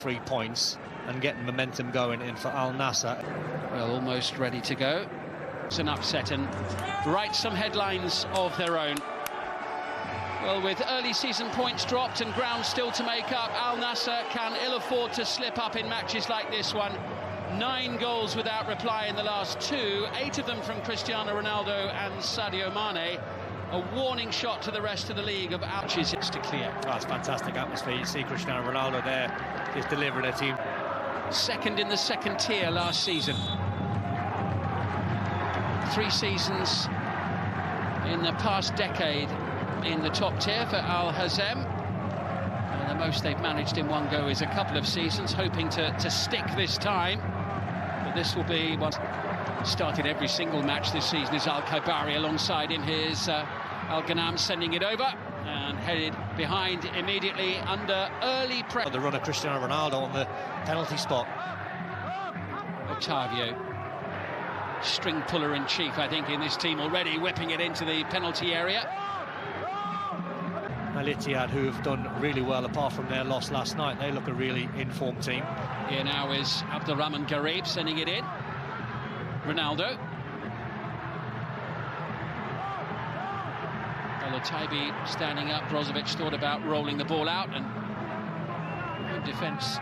3 points and getting momentum going in for Al Nassr. Well, almost ready to go. It's an upset and write some headlines of their own. Well, with early season points dropped and ground still to make up, Al Nassr can ill afford to slip up in matches like this one. 9 goals without reply in the last 2, 8 of them from Cristiano Ronaldo and Sadio Mane. A warning shot to the rest of the league of ouches it's to clear. Oh, it's fantastic atmosphere. You see Cristiano Ronaldo there, just delivering a team. Second in the second tier last season. 3 seasons in the past decade in the top tier for Al Hazem. And the most they've managed in one go is a couple of seasons, hoping to stick this time. But this will be what started every single match this season is Al Khaibari. Alongside him, here's Al Ghanam sending it over and headed behind immediately under early pressure. The run of Cristiano Ronaldo on the penalty spot. Otavio, string puller in chief, I think, in this team already, whipping it into the penalty area. Al Ittihad, who have done really well apart from their loss last night, they look a really informed team. Here now is Abdulrahman Garib sending it in. Ronaldo. Taibi standing up. Brozovic thought about rolling the ball out, and defence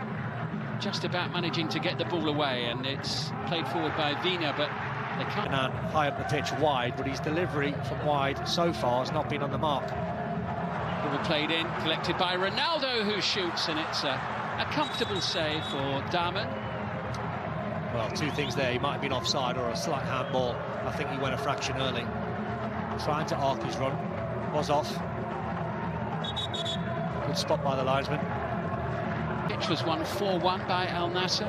just about managing to get the ball away, and it's played forward by Vina, but they can't. High up the pitch wide, but his delivery from wide so far has not been on the mark. Ball played in, collected by Ronaldo, who shoots, and it's a comfortable save for Daman. Well, 2 things there. He might have been offside or a slight handball. I think he went a fraction early. Trying to arc his run. Was off. Good spot by the linesman. Pitch was won 4-1 by Al Nassr.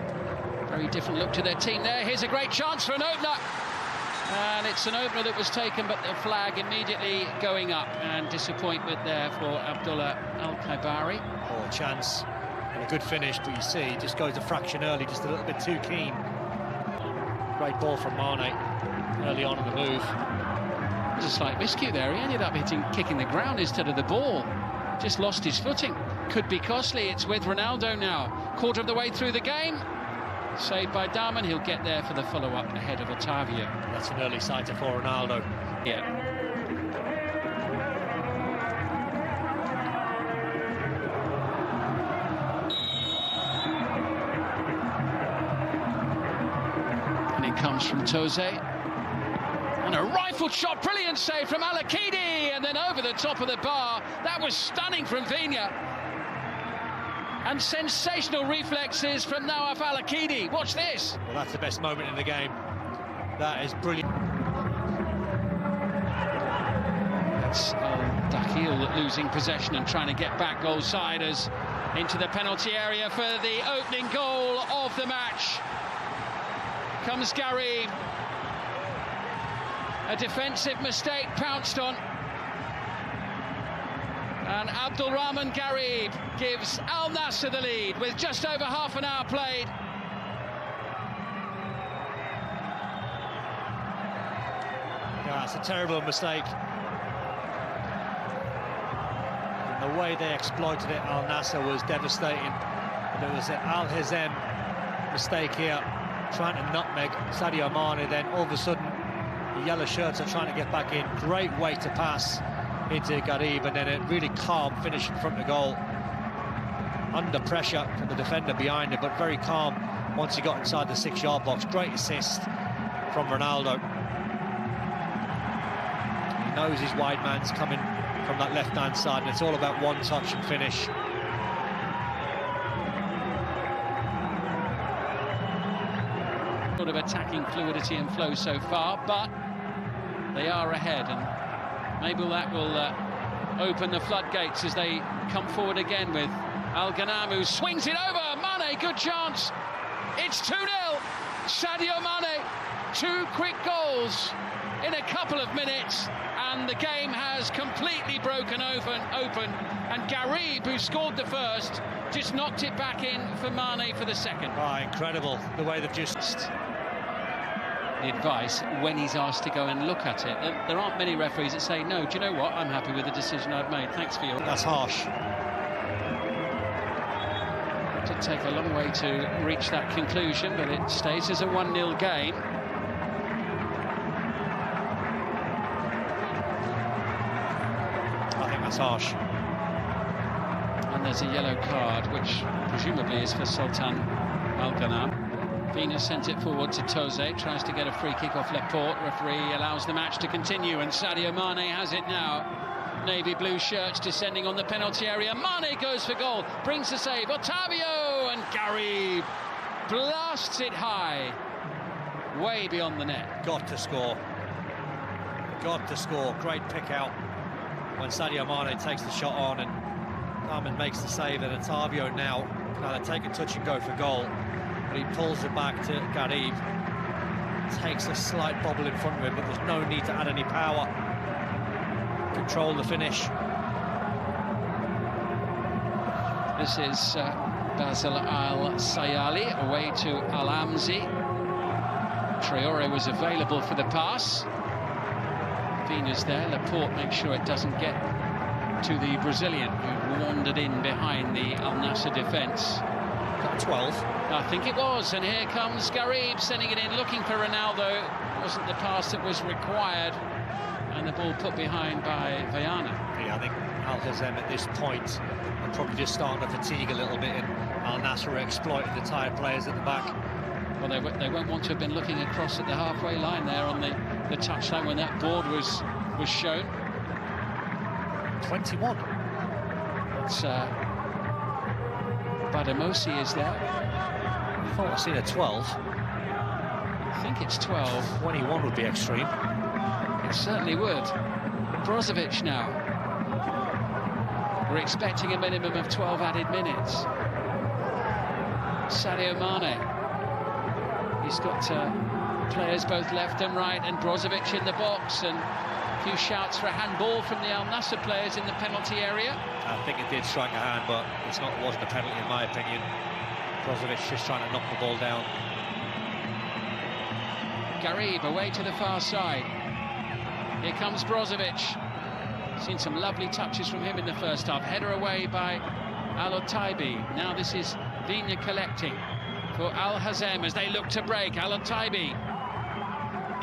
Very different look to their team there. Here's a great chance for an opener. And it's an opener that was taken, but the flag immediately going up. And disappointment there for Abdullah Al Khaibari. Oh, chance. And a good finish, but you see, he just goes a fraction early, just a little bit too keen. Great ball from Mane early on in the move. A slight miscue there. He ended up kicking the ground instead of the ball. Just lost his footing. Could be costly. It's with Ronaldo now. Quarter of the way through the game. Saved by Daman. He'll get there for the follow-up ahead of Otavio. That's an early sighter for Ronaldo. Yeah. And it comes from Toze. And a rifled shot, brilliant save from Al-Akidi, and then over the top of the bar. That was stunning from Vina. And sensational reflexes from Nawaf Al-Akidi. Watch this. Well, that's the best moment in the game. That is brilliant. It's Dakhil losing possession and trying to get back goal-siders into the penalty area for the opening goal of the match. Comes Gary. A defensive mistake pounced on. And Abdulrahman Garib gives Al Nassr the lead with just over half an hour played. Yeah, it's a terrible mistake. And the way they exploited it, Al Nassr, was devastating. But it was an Al Hazem mistake here, trying to nutmeg Sadio Mane, then all of a sudden the yellow shirts are trying to get back in. Great way to pass into Garib, and then a really calm finish in front of goal. Under pressure from the defender behind it, but very calm once he got inside the 6-yard box. Great assist from Ronaldo. He knows his wide man's coming from that left-hand side, and it's all about one touch and finish. Sort of attacking fluidity and flow so far, but they are ahead, and maybe that will open the floodgates as they come forward again with Al Ghanam, who swings it over. Mane, good chance. It's 2-0. Sadio Mane, 2 quick goals in a couple of minutes, and the game has completely broken open. And Garib, who scored the first, just knocked it back in for Mane for the second. Oh, incredible the way they've just... The advice when he's asked to go and look at it. There aren't many referees that say, no, do you know what, I'm happy with the decision I've made, thanks for your... That's harsh. To take a long way to reach that conclusion, but it stays as a 1-0 game. I think that's harsh. And there's a yellow card, which presumably is for Sultan Al-Ghanam. Venus sends it forward to Toze, tries to get a free kick off Laporte. Referee allows the match to continue, and Sadio Mane has it now. Navy blue shirts descending on the penalty area. Mane goes for goal, brings the save. Otavio, and Garib blasts it high, way beyond the net. Got to score. Got to score. Great pick out when Sadio Mane takes the shot on and Ahmed makes the save, and Otavio now can either take a touch and go for goal, but he pulls it back to Garib. Takes a slight bobble in front of him, but there's no need to add any power. Control the finish. This is Basel Al-Sayali away to Al-Amzi. Traore was available for the pass. Venus there. Laporte makes sure it doesn't get to the Brazilian, who wandered in behind the Al Nassr defence. 12. I think it was, and here comes Garib sending it in, looking for Ronaldo. It wasn't the pass that was required, and the ball put behind by Viana. Yeah, I think Al Hazem at this point are probably just starting to fatigue a little bit, and Al Nassr exploited the tired players at the back. Well, they won't want to have been looking across at the halfway line there on the touchline when that board was shown. 21. It's Badamosi is there. I thought I'd seen a 12. I think it's 12. 21 would be extreme. It certainly would. Brozovic now. We're expecting a minimum of 12 added minutes. Sadio Mane. He's got players both left and right, and Brozovic in the box, and a few shouts for a handball from the Al Nassr players in the penalty area. I think it did strike a hand, but it wasn't a penalty in my opinion. Brozovic just trying to knock the ball down. Garib away to the far side. Here comes Brozovic. Seen some lovely touches from him in the first half. Header away by Al-Otaibi. Now this is Vigna collecting for Al Hazem as they look to break. Al-Otaibi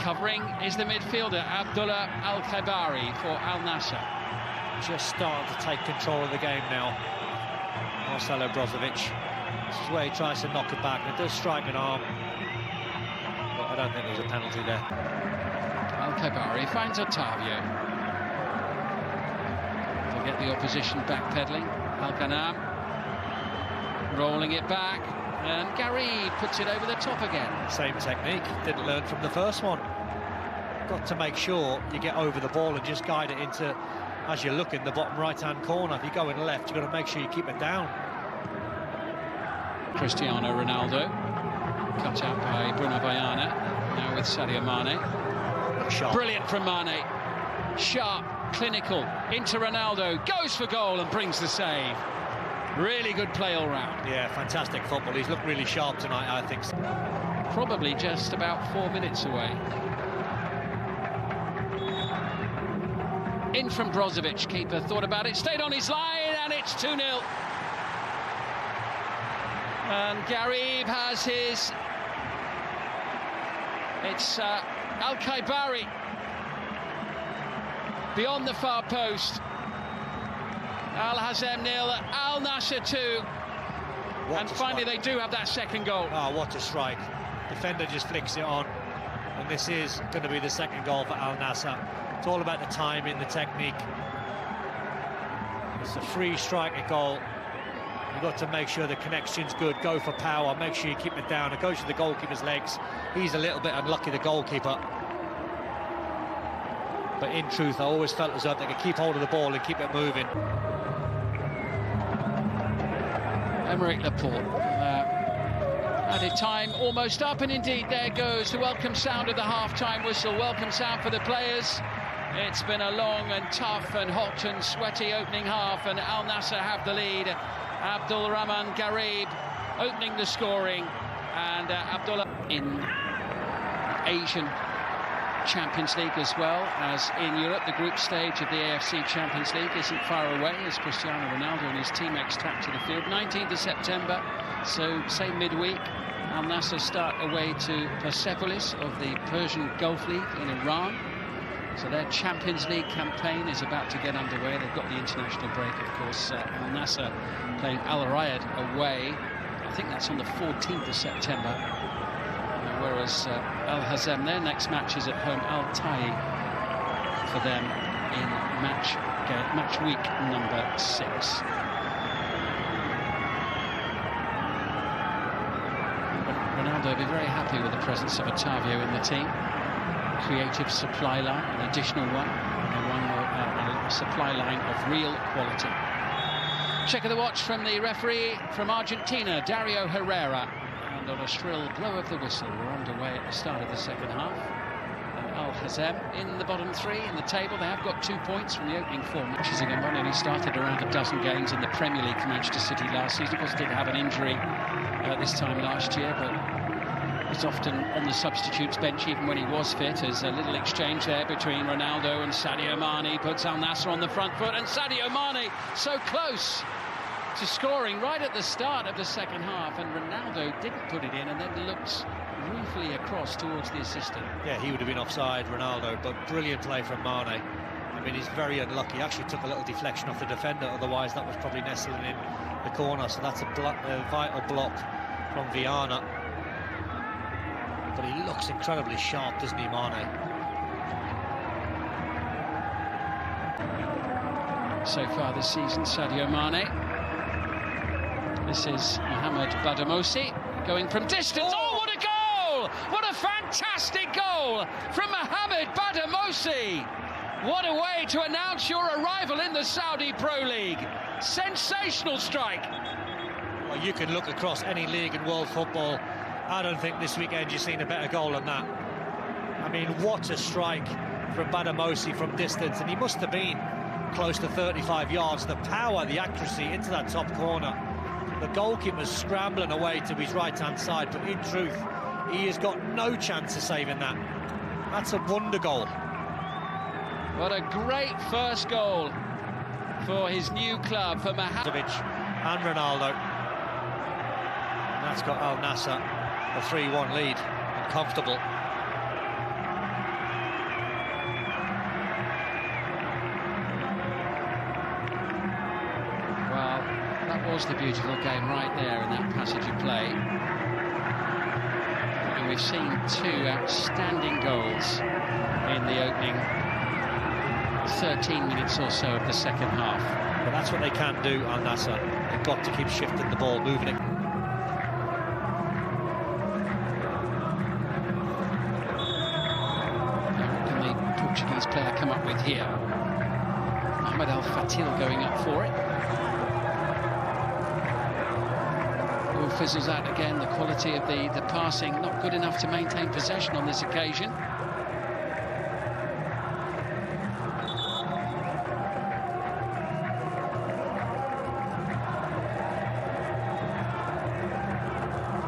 covering is the midfielder Abdullah Al-Khaibari for Al Nassr. Just starting to take control of the game now. Marcelo Brozovic. This is where he tries to knock it back. It does strike an arm, but I don't think there's a penalty there. Al-Khaibari finds Otavio. To get the opposition backpedaling. Al-Ghanam rolling it back, and Garib puts it over the top again. Same technique, didn't learn from the first one. Got to make sure you get over the ball and just guide it into, as you look in the bottom right-hand corner. If you go in left, you've got to make sure you keep it down. Cristiano Ronaldo, cut out by Bruno Viana, now with Sadio Mane. Sharp. Brilliant from Mane, sharp, clinical, into Ronaldo, goes for goal and brings the save. Really good play all round. Yeah, fantastic football. He's looked really sharp tonight, I think. Probably just about 4 minutes away. In from Brozovic, keeper thought about it, stayed on his line, and it's 2-0. And Garib has his... It's Al-Khaibari beyond the far post. Al Hazem 0, Al Nassr 2. And finally they do have that second goal. Oh, what a strike. Defender just flicks it on. And this is going to be the second goal for Al Nassr. It's all about the timing, the technique. It's a free striker goal. You've got to make sure the connection's good, go for power, make sure you keep it down. It goes to the goalkeeper's legs. He's a little bit unlucky, the goalkeeper. But in truth, I always felt as though they could keep hold of the ball and keep it moving. Aymeric Laporte. Added time almost up, and indeed there goes the welcome sound of the half-time whistle. Welcome sound for the players. It's been a long and tough and hot and sweaty opening half, and Al Nassr have the lead. Abdul Rahman Garib opening the scoring, and Abdullah in Asian Champions League as well as in Europe. The group stage of the AFC Champions League isn't far away as Cristiano Ronaldo and his team extract to the field. 19th of September So, say midweek, Al Nassr start away to Persepolis of the Persian Gulf League in Iran. So their Champions League campaign is about to get underway. They've got the international break, of course. Al Nassr playing Al Riyadh away. I think that's on the 14th of September. Whereas Al Hazem, their next match is at home, Al Tai for them in match week number 6. Ronaldo will be very happy with the presence of Otavio in the team. Creative supply line, an additional one, and a supply line of real quality. Check of the watch from the referee from Argentina, Dario Herrera. And on a shrill blow of the whistle, we're underway at the start of the second half. And Al Hazem in the bottom 3 in the table. They have got 2 points from the opening 4 matches again. He started around a dozen games in the Premier League for Manchester City last season. Of course, did have an injury this time last year, but was often on the substitutes bench even when he was fit. There's a little exchange there between Ronaldo and Sadio Mane. Puts Al Nassr on the front foot, and Sadio Mane so close to scoring right at the start of the second half, and Ronaldo didn't put it in and then looks ruefully across towards the assistant. Yeah, he would have been offside, Ronaldo, but brilliant play from Mane. I mean, he's very unlucky. Actually took a little deflection off the defender, otherwise that was probably nestling in the corner. So that's a vital block from Viana. But he looks incredibly sharp, doesn't he, Mane? So far this season, Sadio Mane. This is Mohamed Badamosi going from distance. Oh, what a goal! What a fantastic goal from Mohamed Badamosi! What a way to announce your arrival in the Saudi Pro League. Sensational strike. Well, you can look across any league in world football. I don't think this weekend you've seen a better goal than that. I mean, what a strike from Badamosi from distance. And he must have been close to 35 yards. The power, the accuracy into that top corner. The goalkeeper's scrambling away to his right-hand side, but in truth, he has got no chance of saving that. That's a wonder goal. What a great first goal for his new club, for Mohamed and Ronaldo. And that's got Al Nassr a 3-1 lead, and comfortable. Well, that was the beautiful game right there in that passage of play. And we've seen 2 outstanding goals in the opening 13 minutes or so of the second half. But that's what they can do, Al Nassr. They've got to keep shifting the ball, moving it. Portuguese player come up with here. Ahmed Al Fatil going up for it. All fizzles out again. The quality of the passing not good enough to maintain possession on this occasion.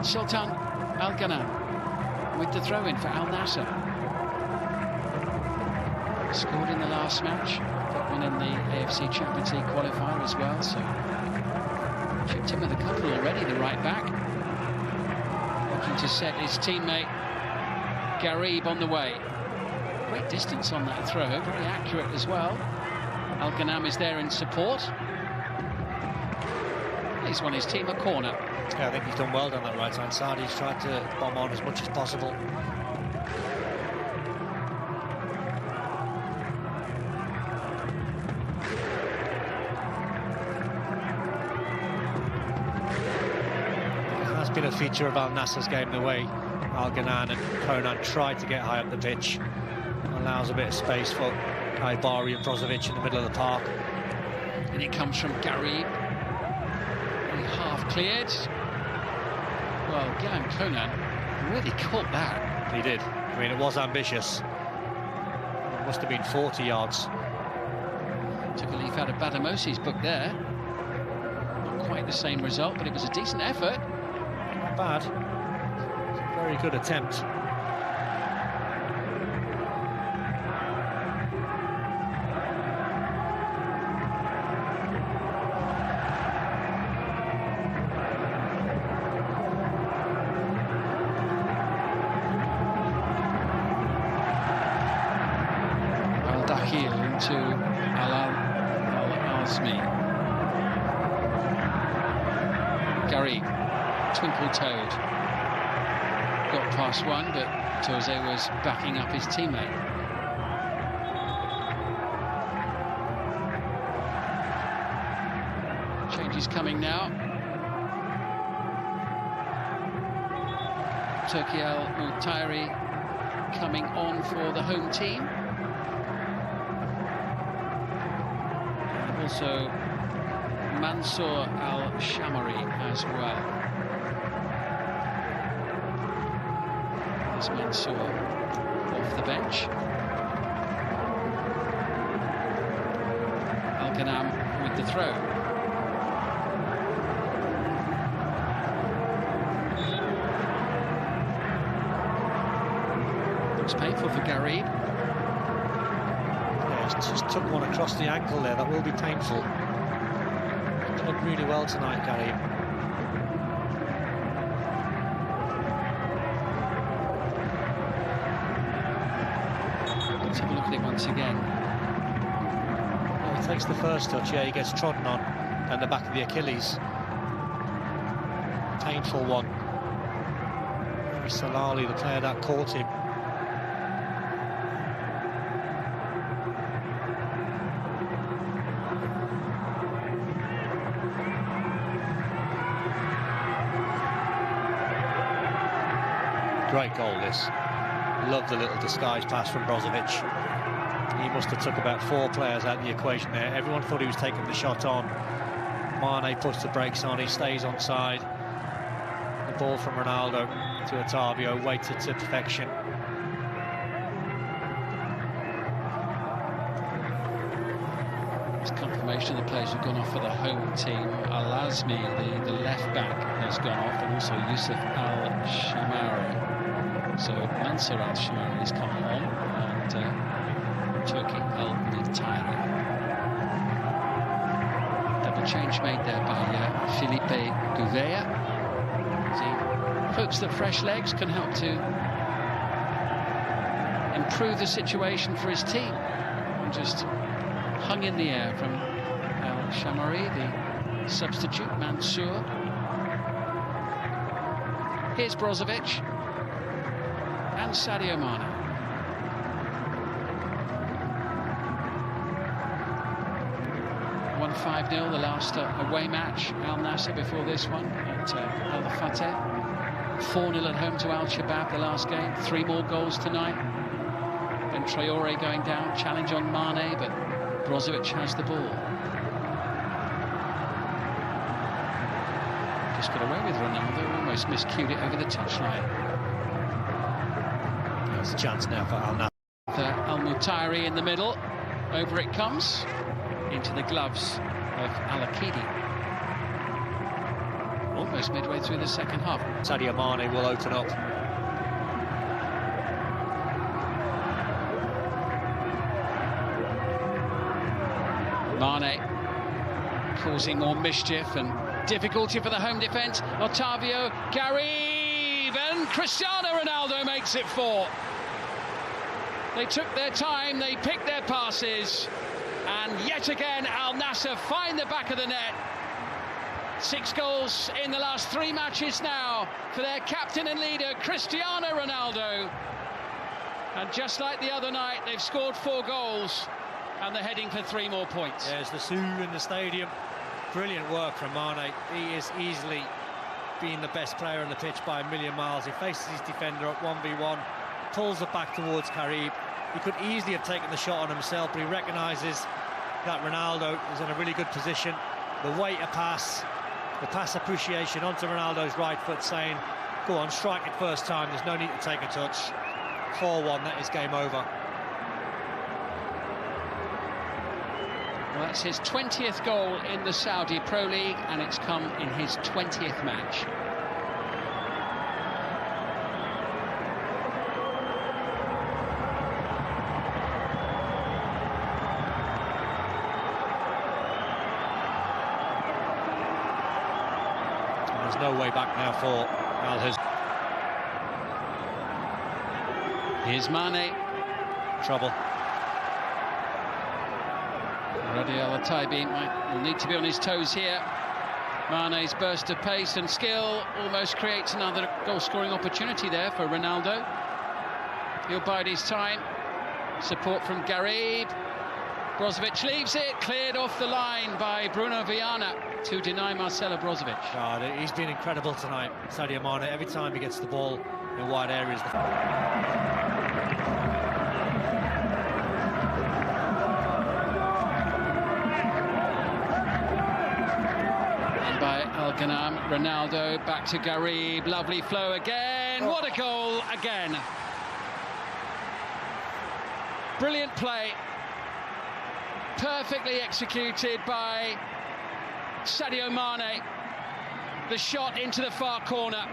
Sultan Al Ghanam with the throw-in for Al Nassr. Scored in the last match, got one in the AFC Champions League qualifier as well, so chipped him with a couple already, the right back. Looking to set his teammate Garib on the way. Great distance on that throw, very accurate as well. Al Ghanam is there in support. He's won his team a corner. Yeah, I think he's done well down that right-hand side. He's tried to bomb on as much as possible. That's been a feature of Al Nassr's game, the way Al Ghanam and Konan tried to get high up the pitch. Allows a bit of space for Aibari and Brozovic in the middle of the park. And it comes from Garib. Half cleared. Well, Gillian Konan really caught that. He did. I mean, it was ambitious. It must have been 40 yards. Took a leaf out of Badamosi's book there. Not quite the same result, but it was a decent effort. Not bad. Very good attempt. to Al-Azmi. Garib, twinkle-toed, got past one, but Jose was backing up his teammate. Change is coming now. Turki Al-Mutairi coming on for the home team. And also Nassr Al-Shamari as well. There's Nassr off the bench. Al-Ghanam with the throw. Looks painful for Garib. Yeah, he's just took one across the ankle there. That will be painful. He's done really well tonight, Garib. Let's have a look at it once again. Well, he takes the first touch, yeah, he gets trodden on down the back of the Achilles. Painful one. Salali, the player that caught him. Great goal, this. Love the little disguise pass from Brozovic. He must have took about 4 players out of the equation there. Everyone thought he was taking the shot on. Mane puts the brakes on, he stays onside. The ball from Ronaldo to Otavio, weighted to perfection. It's confirmation of the players who've gone off for the home team. Al-Azmi, the left back, has gone off, and also Yusuf Al-Shamari. So Nassr Al-Shamari has come on, and Turki Al-Mutairi. Double change made there by Felipe Gouveia. He hopes that fresh legs can help to improve the situation for his team. And just hung in the air from Al-Shamari, the substitute, Nassr. Here's Brozovic and Sadio Mane. Won 5-0 the last away match, Al Nassr before this one at Al Fateh. 4-0 at home to Al Shabab the last game. 3 more goals tonight. Ben Traore going down, challenge on Mane, but Brozovic has the ball. Just got away with Ronaldo, almost miscued it over the touchline. There's a chance now for Al Nassr. Al-Mutairi in the middle. Over it comes, into the gloves of Al-Akidi. Almost midway through the second half. Sadio Mane will open up. Mane causing more mischief and difficulty for the home defence. Otavio, Garib, and Cristiano Ronaldo makes it 4. They took their time, they picked their passes, and yet again Al Nassr find the back of the net. 6 goals in the last 3 matches now for their captain and leader, Cristiano Ronaldo. And just like the other night, they've scored 4 goals, and they're heading for 3 more points. There's the Sue in the stadium. Brilliant work from Mane. He is easily being the best player on the pitch by a million miles. He faces his defender up 1v1, pulls it back towards Garib. He could easily have taken the shot on himself, but he recognises that Ronaldo is in a really good position. The way to pass, the pass appreciation onto Ronaldo's right foot, saying, go on, strike it first time, there's no need to take a touch. 4-1, that is game over. Well, that's his 20th goal in the Saudi Pro League, and it's come in his 20th match. There's no way back now for Al-Hazem. Here's Mane. Trouble. Radi Al-Taibi will need to be on his toes here. Mane's burst of pace and skill almost creates another goal-scoring opportunity there for Ronaldo. He'll bide his time. Support from Garib. Brozovic leaves it, cleared off the line by Bruno Viana to deny Marcelo Brozovic. God, he's been incredible tonight, Sadio Mane. Every time he gets the ball in wide areas. By Al-Ghanam, Ronaldo back to Garib, lovely flow again, what a goal again. Brilliant play, perfectly executed by Sadio Mane, the shot into the far corner.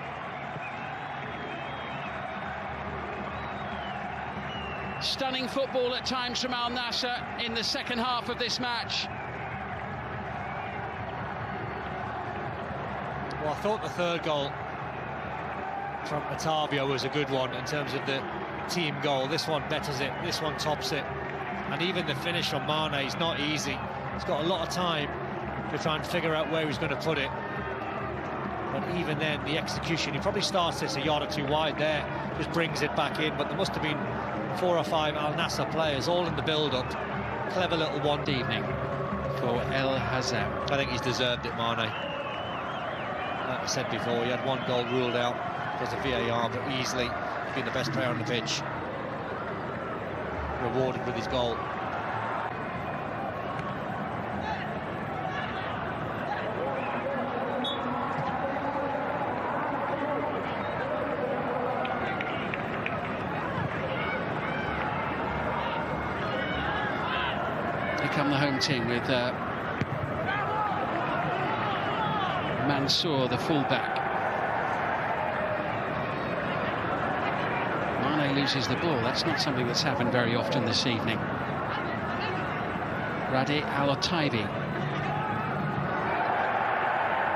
Stunning football at times from Al Nassr in the second half of this match. Well, I thought the third goal from Otavio was a good one in terms of the team goal. This one betters it, this one tops it. And even the finish from Mane is not easy. He's got a lot of time to try and figure out where he's going to put it. But even then, the execution, he probably starts this a yard or two wide there, just brings it back in. But there must have been 4 or 5 Al Nassr players all in the build-up. Clever little one evening For El Hazem. I think he's deserved it, Mane. Like I said before, he had 1 goal ruled out because of VAR, but easily been the best player on the pitch. Rewarded with his goal. Here come the home team with Mansour, the fullback. Mane loses the ball. That's not something that's happened very often this evening. Radi Al-Taibi.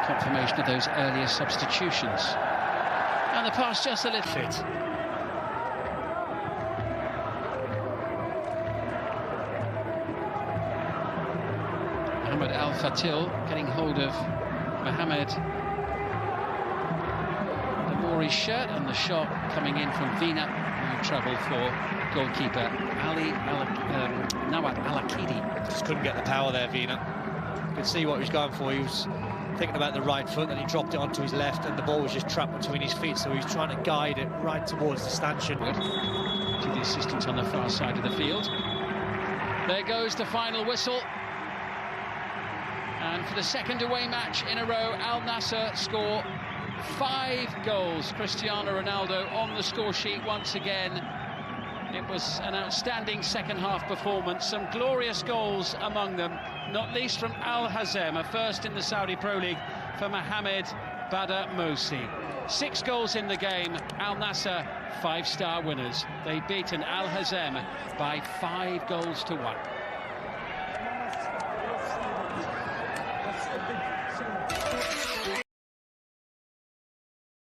Confirmation of those earlier substitutions. And the pass just a little Fit. Mohamed Al-Fatil getting hold of Mohamed Damouri's shirt, and the shot coming in from Vina, who travelled for goalkeeper Nawad Al-Akidi. Just couldn't get the power there, Vina. You could see what he was going for. He was thinking about the right foot, and he dropped it onto his left, and the ball was just trapped between his feet, so he was trying to guide it right towards the stanchion. To the assistant on the far side of the field. There goes the final whistle. And for the second away match in a row, Al Nassr score 5 goals. Cristiano Ronaldo on the score sheet once again. It was an outstanding second half performance. Some glorious goals among them, not least from Al Hazem, a first in the Saudi Pro League for Mohamed Badr Mosi. 6 goals in the game. Al Nassr 5-star winners. They've beaten Al Hazem by 5 goals to 1.